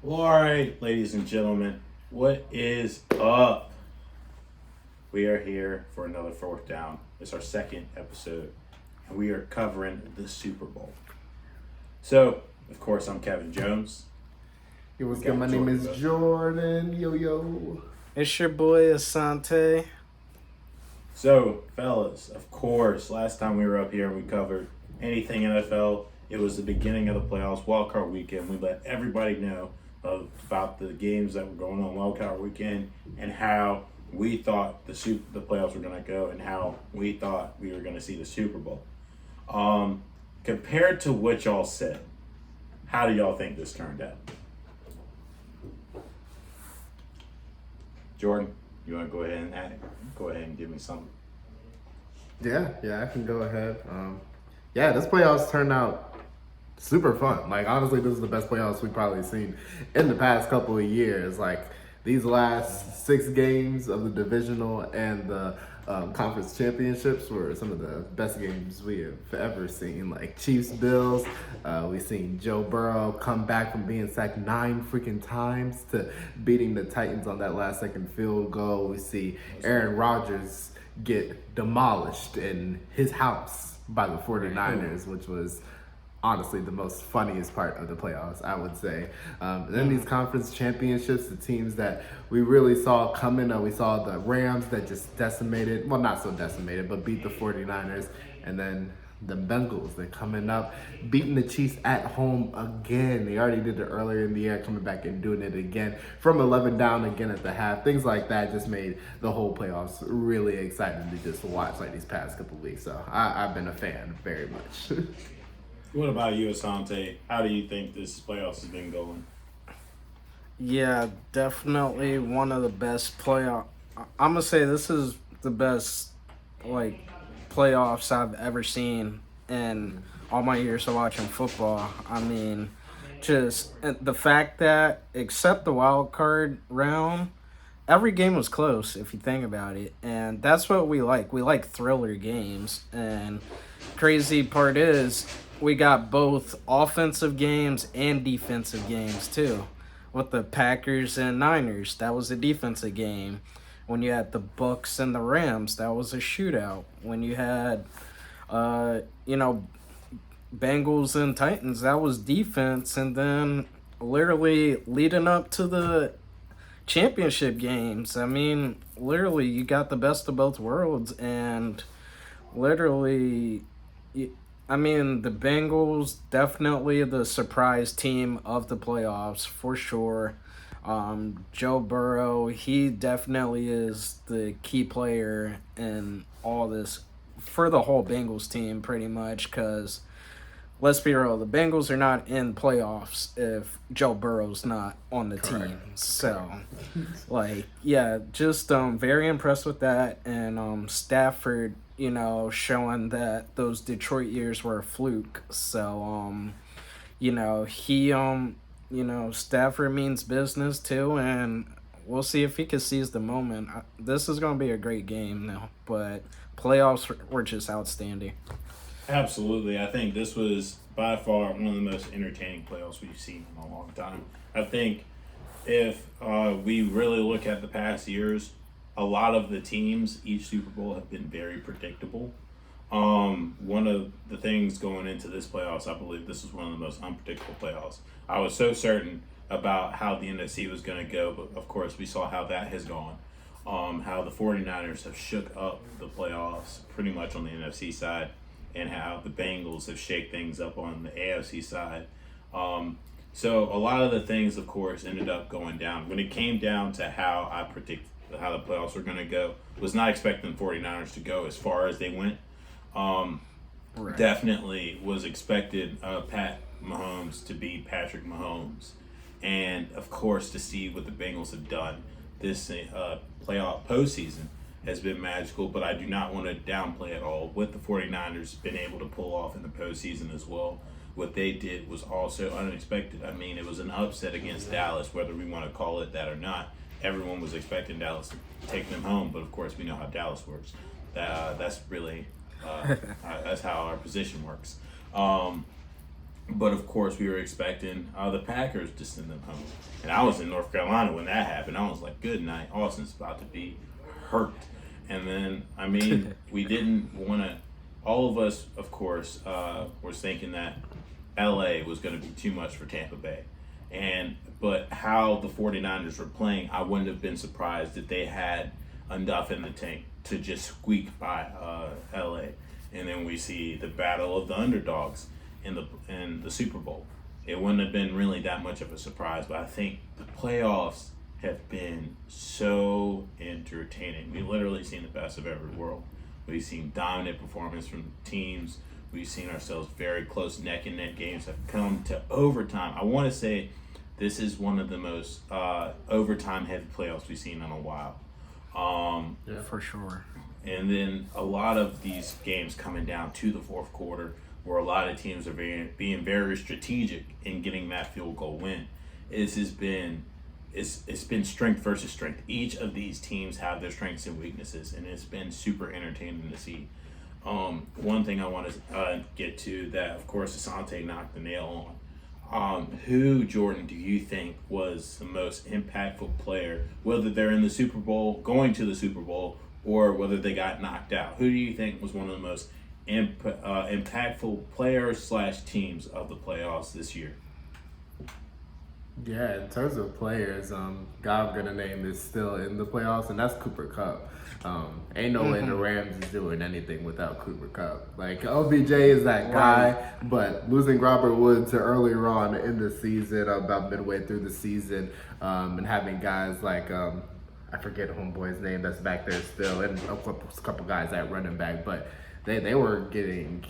Well, all right, ladies and gentlemen, what is up? We are here for another fourth down. It's our second episode, and we are covering the Super Bowl. So, of course, I'm Kevin Jones. Yo, what's good? My name is Jordan. Yo. It's your boy Asante. So, fellas, of course, last time we were up here and we covered anything NFL. It was the beginning of the playoffs, wildcard weekend. We let everybody know about the games that were going on wildcard weekend and how we thought the playoffs were going to go and how we thought we were going to see the Super Bowl. Compared to what y'all said, how do y'all think this turned out? Jordan, you want to go ahead and give me something? Yeah, I can go ahead. This playoffs turned out super fun. Like, honestly, this is the best playoffs we've probably seen in the past couple of years. Like, these last 6 games of the divisional and the conference championships were some of the best games we have ever seen. Like Chiefs, Bills, we've seen Joe Burrow come back from being sacked 9 freaking times to beating the Titans on that last second field goal. We see Aaron Rodgers get demolished in his house by the 49ers, which was honestly the most funniest part of the playoffs, I would say. Then these conference championships, the teams that we really saw coming, we saw the Rams that just decimated, well, not so decimated, but beat the 49ers. And then the Bengals, they're coming up, beating the Chiefs at home again. They already did it earlier in the year, coming back and doing it again from 11 down again at the half. Things like that just made the whole playoffs really exciting to just watch like these past couple weeks. So I've been a fan very much. What about you, Asante? How do you think this playoffs has been going? Yeah, definitely one of the best playoff. I'm gonna say this is the best playoffs I've ever seen in all my years of watching football. I mean, just the fact that except the wild card round, every game was close if you think about it, and that's what we like. We like thriller games, and crazy part is we got both offensive games and defensive games too. With the Packers and Niners, that was a defensive game. When you had the Bucks and the Rams, that was a shootout. When you had, Bengals and Titans, that was defense. And then literally leading up to the championship games, I mean, literally you got the best of both worlds. And literally, the Bengals definitely the surprise team of the playoffs for sure. Joe Burrow, he definitely is the key player in all this for the whole Bengals team pretty much because let's be real, the Bengals are not in playoffs if Joe Burrow's not on the team. So, just very impressed with that. And Stafford, showing that those Detroit years were a fluke. So, Stafford means business too, and we'll see if he can seize the moment. This is going to be a great game now, but playoffs were just outstanding. Absolutely. I think this was by far one of the most entertaining playoffs we've seen in a long time. I think if we really look at the past years, a lot of the teams each Super Bowl have been very predictable. One of the things going into this playoffs, I believe this was one of the most unpredictable playoffs. I was so certain about how the NFC was going to go, but of course we saw how that has gone. How the 49ers have shook up the playoffs pretty much on the NFC side, and how the Bengals have shaked things up on the AFC side. So a lot of the things, of course, ended up going down. When it came down to how I predict how the playoffs were going to go, was not expecting the 49ers to go as far as they went. Definitely was expected Pat Mahomes to be Patrick Mahomes. And, of course, to see what the Bengals have done this playoff postseason has been magical, but I do not want to downplay at all what the 49ers been able to pull off in the postseason as well. What they did was also unexpected. I mean, it was an upset against Dallas, whether we want to call it that or not. Everyone was expecting Dallas to take them home, but of course we know how Dallas works. That's really that's how our position works. But of course, we were expecting the Packers to send them home. And I was in North Carolina when that happened. I was like, good night. Austin's about to be hurt. And then, I mean, we didn't want to. All of us, of course, were thinking that LA was going to be too much for Tampa Bay. But how the 49ers were playing, I wouldn't have been surprised if they had enough in the tank to just squeak by LA. And then we see the battle of the underdogs in the Super Bowl. It wouldn't have been really that much of a surprise, but I think the playoffs have been so entertaining. We've literally seen the best of every world. We've seen dominant performance from teams. We've seen ourselves very close neck and neck games have come to overtime. I want to say this is one of the most overtime heavy playoffs we've seen in a while. Yeah, for sure. And then a lot of these games coming down to the fourth quarter, where a lot of teams are being very strategic in getting that field goal win. It's been strength versus strength. Each of these teams have their strengths and weaknesses, and it's been super entertaining to see. One thing I want to get to that, of course, Asante knocked the nail on. Who, Jordan, do you think was the most impactful player, whether they're in the Super Bowl, going to the Super Bowl, or whether they got knocked out? Who do you think was one of the most impactful players / teams of the playoffs this year? Yeah, in terms of players, guy I'm gonna name is still in the playoffs, and that's Cooper Kupp. Ain't no way the Rams is doing anything without Cooper Kupp. Like, OBJ is that guy, but losing Robert Woods earlier on in the season, about midway through the season, and having guys like I forget homeboy's name that's back there still, and a couple guys at running back, but they were getting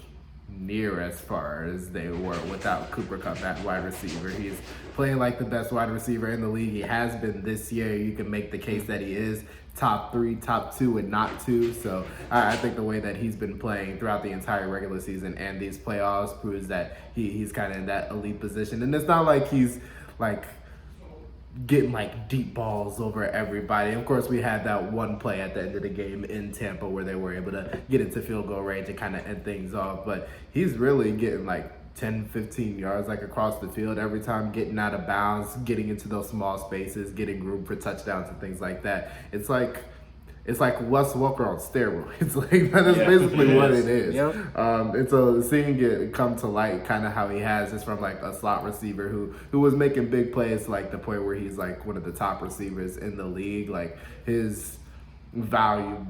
near as far as they were without Cooper Kupp at wide receiver. He's playing like the best wide receiver in the league. He has been this year. You can make the case that he is top 3, top 2, and not 2. So I think the way that he's been playing throughout the entire regular season and these playoffs proves that he's kind of in that elite position. And it's not like he's like getting like deep balls over everybody. Of course, we had that one play at the end of the game in Tampa where they were able to get into field goal range and kind of end things off. But he's really getting like 10, 15 yards like across the field every time, getting out of bounds, getting into those small spaces, getting room for touchdowns and things like that. It's like Wes Welker on steroids. Like, that is basically what it is. Yep. And so seeing it come to light, kind of how he has, is from like a slot receiver who was making big plays to like the point where he's like one of the top receivers in the league. Like, his value,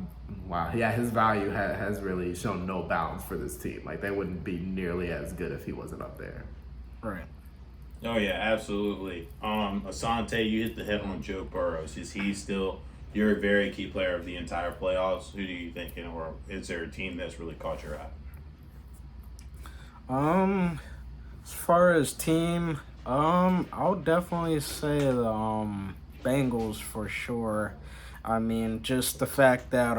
his value has really shown no bounds for this team. Like, they wouldn't be nearly as good if he wasn't up there. Right. Oh yeah, absolutely. Asante, you hit the head on Joe Burrows. Is he still you're a very key player of the entire playoffs? Who do you think, or is there a team that's really caught your eye? As far as team, I'll definitely say the Bengals for sure. I mean, just the fact that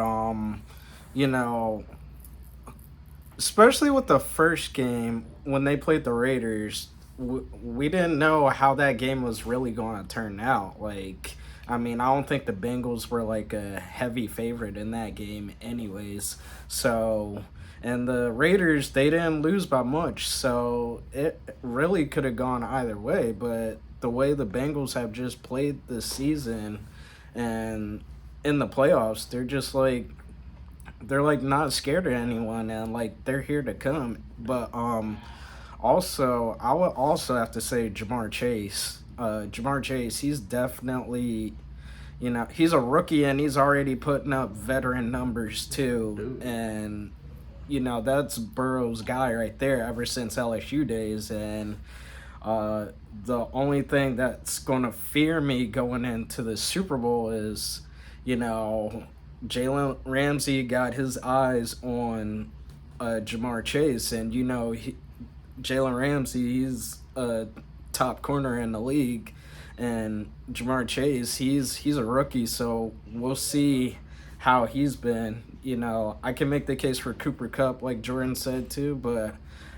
especially with the first game when they played the Raiders, we didn't know how that game was really going to turn out. Like, I mean, I don't think the Bengals were like a heavy favorite in that game anyways. So, and the Raiders, they didn't lose by much. So it really could have gone either way. But the way the Bengals have just played this season and in the playoffs, they're like not scared of anyone, and like they're here to come. But also, I would also have to say Jamar Chase. Jamar Chase, he's definitely, he's a rookie and he's already putting up veteran numbers too. Dude. And, that's Burrow's guy right there ever since LSU days. And the only thing that's going to fear me going into the Super Bowl is, Jalen Ramsey got his eyes on Jamar Chase. And, Jalen Ramsey, he's a top corner in the league, and Jamar Chase, he's a rookie, so we'll see how he's been. I can make the case for Cooper Kupp, like Jordan said too, but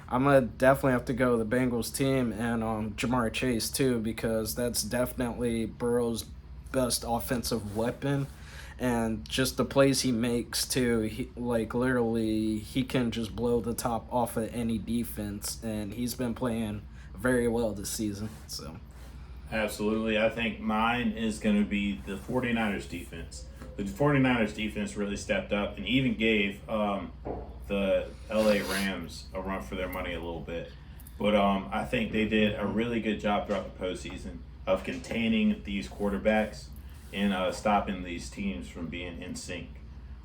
I'm gonna definitely have to go the Bengals team and Jamar Chase too, because that's definitely Burrow's best offensive weapon. and just the plays he makes too. Literally, he can just blow the top off of any defense, and he's been playing very well this season. So. Absolutely. I think mine is going to be the 49ers defense. The 49ers defense really stepped up and even gave the LA Rams a run for their money a little bit. But I think they did a really good job throughout the postseason of containing these quarterbacks and stopping these teams from being in sync.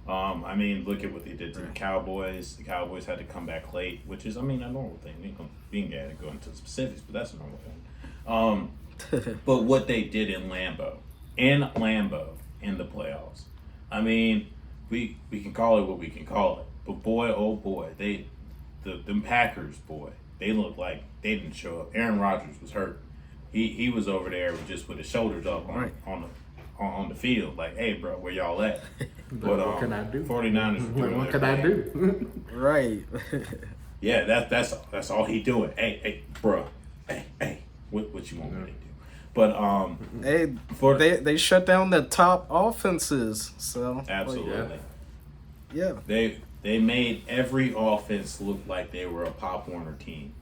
I mean, look at what they did to the Cowboys. The Cowboys had to come back late, which is, a normal thing. We ain't got to go into the specifics, but that's a normal thing. But what they did in Lambeau in the playoffs, I mean, we can call it what we can call it. But boy, oh boy, them Packers, boy, they looked like they didn't show up. Aaron Rodgers was hurt. He was over there with his shoulders up on the field, like, hey, bro, where y'all at? But what can I do? 49ers. What can I do? Right. Yeah, that's all he doing. Hey, bro. Hey, what you want me to do? But they shut down the top offenses. So absolutely, yeah. They made every offense look like they were a Pop Warner team,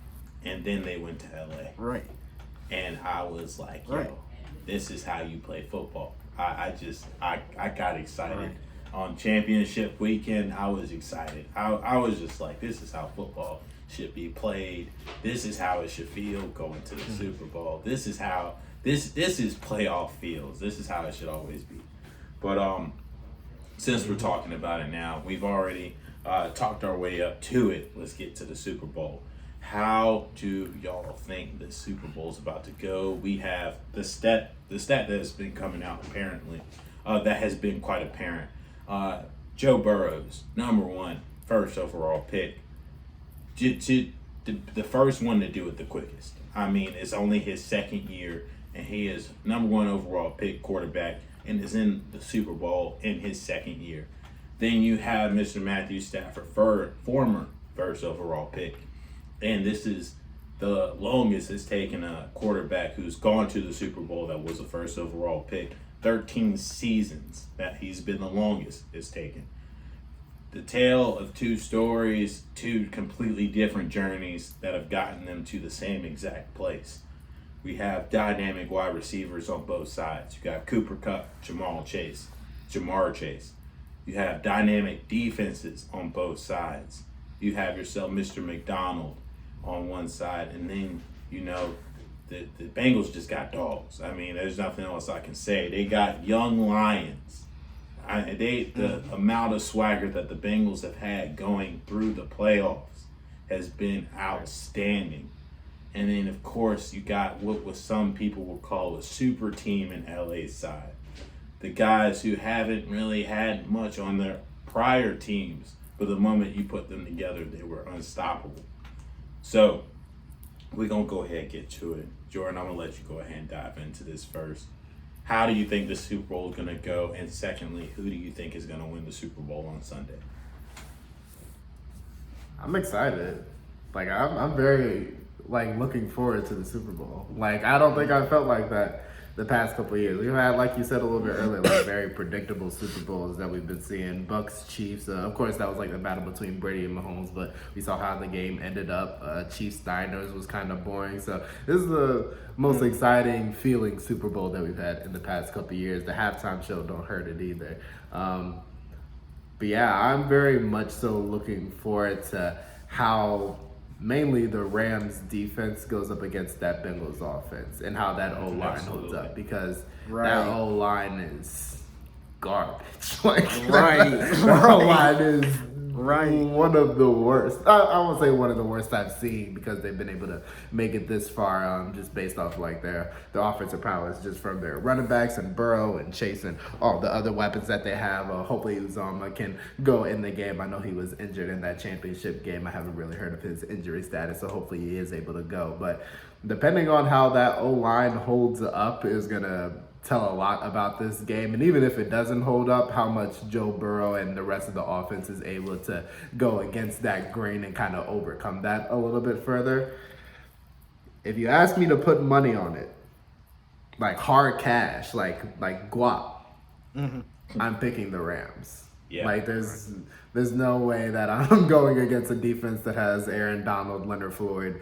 and then they went to LA. Right. And I was like, yo, this is how you play football. I got excited. Right. On championship weekend, I was excited. I was just like, this is how football should be played. This is how it should feel going to the Super Bowl. This is how this is playoff feels. This is how it should always be. But since we're talking about it now, we've already talked our way up to it. Let's get to the Super Bowl. How do y'all think the Super Bowl's about to go? We have the stat that has been coming out apparently, that has been quite apparent. Joe Burrow's number 1 first overall pick. The first one to do it the quickest. I mean, it's only his second year, and he is number 1 overall pick quarterback and is in the Super Bowl in his second year. Then you have Mr. Matthew Stafford, former first overall pick. And this is the longest it's taken a quarterback who's gone to the Super Bowl that was a first overall pick. 13 seasons that he's been the longest it's taken. The tale of 2 stories, 2 completely different journeys that have gotten them to the same exact place. We have dynamic wide receivers on both sides. You got Cooper Kupp, Jamar Chase. You have dynamic defenses on both sides. You have yourself Mr. McDonald on one side, and then, the Bengals just got dogs. I mean, there's nothing else I can say. They got young lions. The amount of swagger that the Bengals have had going through the playoffs has been outstanding. And then, of course, you got what some people will call a super team in LA's side. The guys who haven't really had much on their prior teams, but the moment you put them together, they were unstoppable. So, we're going to go ahead and get to it. Jordan, I'm going to let you go ahead and dive into this first. How do you think the Super Bowl is going to go? And secondly, who do you think is going to win the Super Bowl on Sunday? I'm excited. I'm very, looking forward to the Super Bowl. I don't think I felt like that the past couple of years. We've had, like you said a little bit earlier, very predictable Super Bowls that we've been seeing. Bucks, Chiefs. Of course, that was the battle between Brady and Mahomes, but we saw how the game ended up. Chiefs Niners was kind of boring. So this is the most exciting feeling Super Bowl that we've had in the past couple of years. The halftime show don't hurt it either. But yeah, I'm very much so looking forward to how mainly the Rams defense goes up against that Bengals offense and how that O-line holds up, because that O-line is garbage. That O-line is one of the worst. I won't say one of the worst I've seen, because they've been able to make it this far just based off their offensive prowess, just from their running backs and Burrow and Chase and all the other weapons that they have. Hopefully Uzomah can go in the game. I know he was injured in that championship game. I haven't really heard of his injury status, so hopefully he is able to go. But depending on how that O-line holds up is going to tell a lot about this game. And even if it doesn't hold up, how much Joe Burrow and the rest of the offense is able to go against that grain and kind of overcome that a little bit further. If you ask me to put money on it, hard cash, like guap, I'm picking the Rams. Yeah. Like there's no way that I'm going against a defense that has Aaron Donald, Leonard Floyd,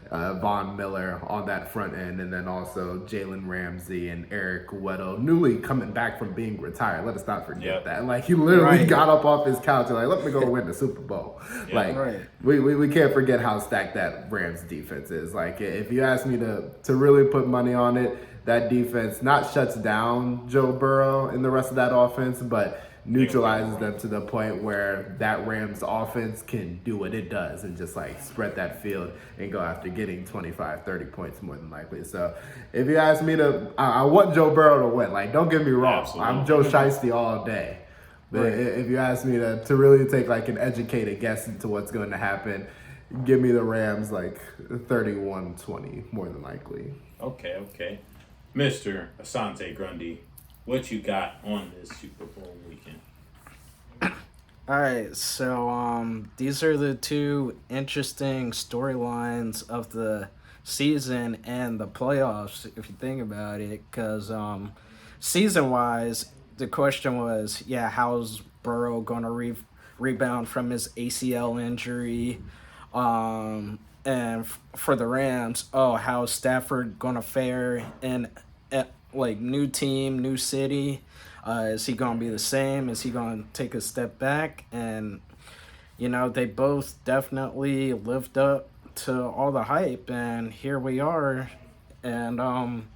Von Miller on that front end, and then also Jalen Ramsey and Eric Weddle, newly coming back from being retired. Let us not forget that. Like he literally got up off his couch and like, let me go win the Super Bowl. Like we can't forget how stacked that Rams defense is. Like if you ask me to really put money on it, that defense not shuts down Joe Burrow and the rest of that offense, but neutralizes them to the point where that Rams offense can do what it does and just like spread that field and go after getting 25, 30 points more than likely. So if you ask me I want Joe Burrow to win. Like, don't get me wrong. Absolutely. I'm Joe Shiesty all day. But if you ask me to really take like an educated guess into what's going to happen, give me the Rams like 31-20 more than likely. Okay. Mr. Asante Grundy, what you got on this Super Bowl weekend? All right, so these are the two interesting storylines of the season and the playoffs, if you think about it, because season-wise, the question was, how's Burrow going to rebound from his ACL injury? And for the Rams, how's Stafford going to fare in like new team, new city? Is he going to be the same? Is he going to take a step back? And, they both definitely lived up to all the hype, and here we are. And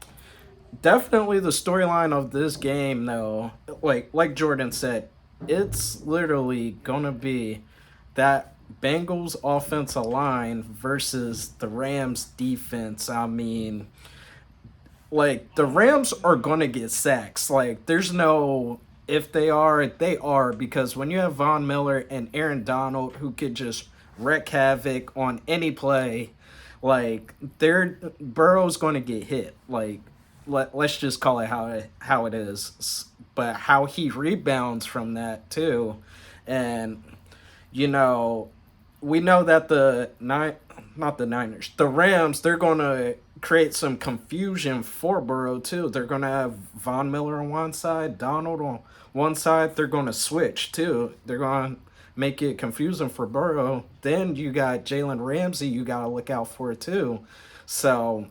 definitely the storyline of this game, though, like Jordan said, it's literally going to be that Bengals offensive line versus the Rams defense. I mean, like, the Rams are going to get sacks. Like, there's no if they are, because when you have Von Miller and Aaron Donald who could just wreak havoc on any play, like, Burrow's going to get hit. Like, let's just call it how it is. But how he rebounds from that, too. And, we know that the Rams, they're going to create some confusion for Burrow too. They're going to have Von Miller on one side, Donald on one side. They're going to switch too. They're going to make it confusing for Burrow. Then you got Jalen Ramsey you got to look out for too. So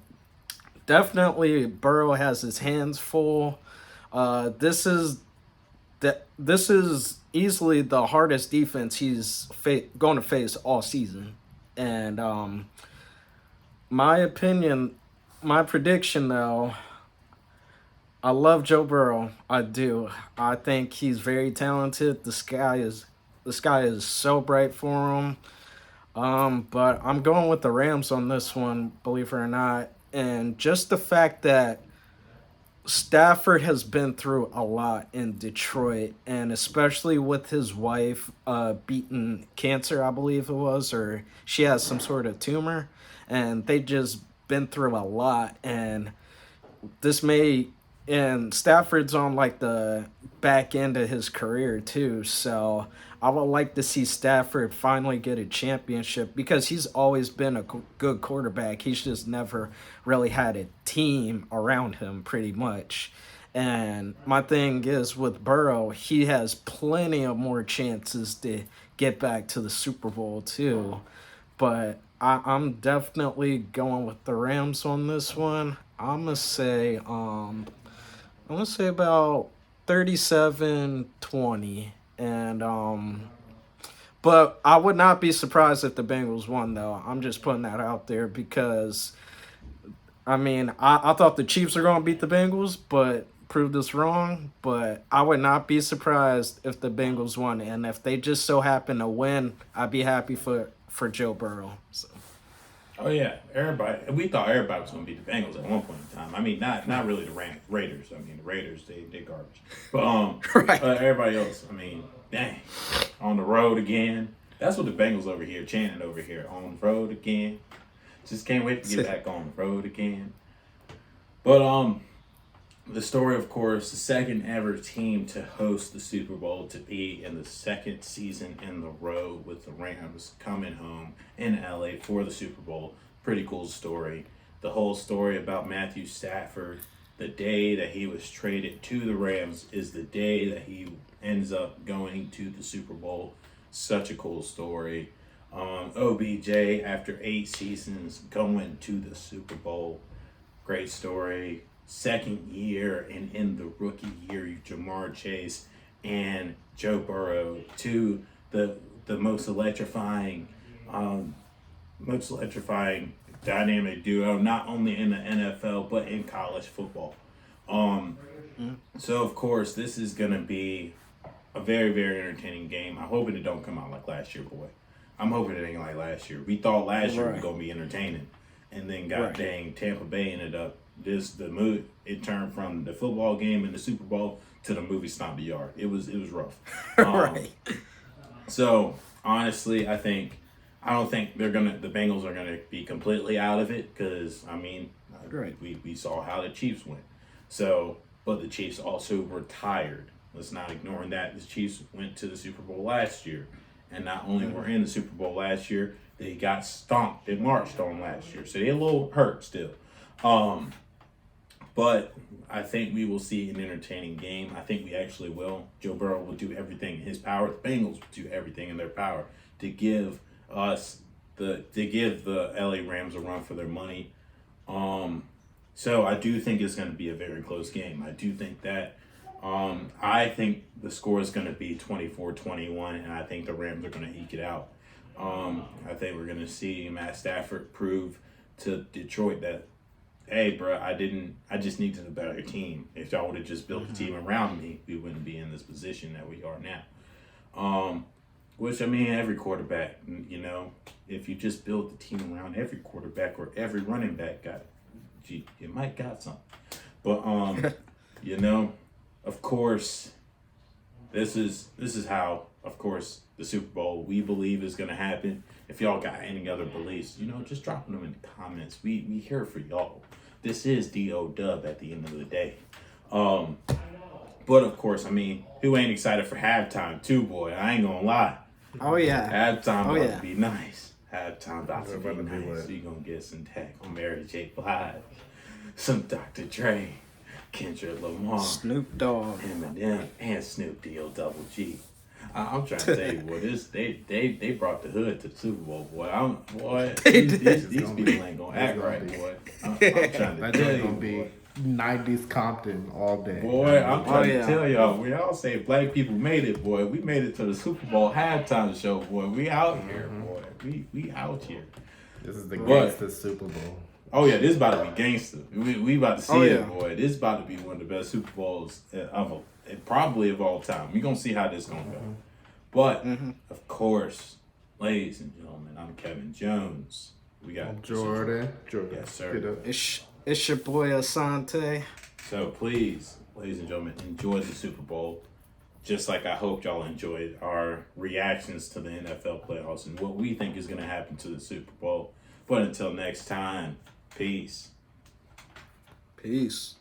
definitely Burrow has his hands full. This is easily the hardest defense he's going to face all season. And my prediction, though, I love Joe Burrow. I do. I think he's very talented. The sky is so bright for him. But I'm going with the Rams on this one, believe it or not. And just the fact that Stafford has been through a lot in Detroit, and especially with his wife beating cancer, I believe it was, or she has some sort of tumor, and they just been through a lot. And Stafford's on like the back end of his career too, so I would like to see Stafford finally get a championship, because he's always been a good quarterback. He's just never really had a team around him, pretty much. And my thing is, with Burrow, he has plenty of more chances to get back to the Super Bowl too. But I'm definitely going with the Rams on this one. I'm gonna say about 37-20. And but I would not be surprised if the Bengals won, though. I'm just putting that out there, because I mean, I thought the Chiefs were going to beat the Bengals, but proved us wrong. But I would not be surprised if the Bengals won, and if they just so happen to win, I'd be happy for Joe Burrow. So. Oh yeah, we thought everybody was going to beat the Bengals at one point in time. I mean, not really the Raiders. I mean, the Raiders, they garbage. But right. Everybody else, I mean, dang, on the road again. That's what the Bengals over here chanting over here, on the road again. Just can't wait to get back on the road again. But the story, of course, the second ever team to host the Super Bowl, to be in the second season in the row with the Rams coming home in LA for the Super Bowl. Pretty cool story. The whole story about Matthew Stafford the day that he was traded to the Rams is the day that he ends up going to the Super Bowl. Such a cool story. OBJ, after 8 seasons, going to the Super Bowl. Great story. Second year, and in the rookie year, Jamar Chase and Joe Burrow, two the most electrifying dynamic duo, not only in the NFL but in college football. So of course this is gonna be a very, very entertaining game. I'm hoping it don't come out like last year, boy. I'm hoping it ain't like last year. We thought last year was gonna be entertaining, and then dang, Tampa Bay ended up it turned from the football game and the Super Bowl to the movie Stomp the Yard. It was rough. Right. So honestly, I don't think the Bengals are gonna be completely out of it, because I mean, we saw how the Chiefs went. So, but the Chiefs also were tired. Let's not ignore that. The Chiefs went to the Super Bowl last year, and not only were in the Super Bowl last year, they got stomped. They marched on last year, so they're a little hurt still. But I think we will see an entertaining game. I think we actually will. Joe Burrow will do everything in his power. The Bengals will do everything in their power to give the LA Rams a run for their money. So I do think it's going to be a very close game. I do think that. I think the score is going to be 24-21, and I think the Rams are going to eke it out. I think we're going to see Matt Stafford prove to Detroit that, hey, bro, I just needed a better team. If y'all would have just built a team around me, we wouldn't be in this position that we are now. Which, I mean, every quarterback, if you just build the team around every quarterback or every running back, you might got something. But, of course, this is how, of course, the Super Bowl we believe is going to happen. If y'all got any other beliefs, just drop them in the comments. We here for y'all. This is D-O-Dub at the end of the day. But of course, I mean, who ain't excited for halftime too, boy? I ain't gonna lie. Oh yeah. Halftime about to be nice. Halftime about to be nice. You gonna get some tech on Mary J. Blige, some Dr. Dre, Kendrick Lamar, Snoop Dogg, Eminem, and Snoop D-O-double-G. I'm trying to tell you, boy, they brought the hood to the Super Bowl, boy. These people ain't gonna act right, boy. I'm trying to tell you, boy. 90s Compton all day. Boy, I'm trying to tell y'all, we all say black people made it, boy. We made it to the Super Bowl halftime show, boy. We out here, boy. We out here. This is the gangsta Super Bowl. Oh yeah, this about to be gangster. We about to see it, boy. This about to be one of the best Super Bowls probably of all time. We gonna see how this gonna go. But of course, ladies and gentlemen, I'm Kevin Jones. We got Jordan. Yes, sir. It's your boy Asante. So please, ladies and gentlemen, enjoy the Super Bowl. Just like I hope y'all enjoyed our reactions to the NFL playoffs and what we think is going to happen to the Super Bowl. But until next time, peace. Peace.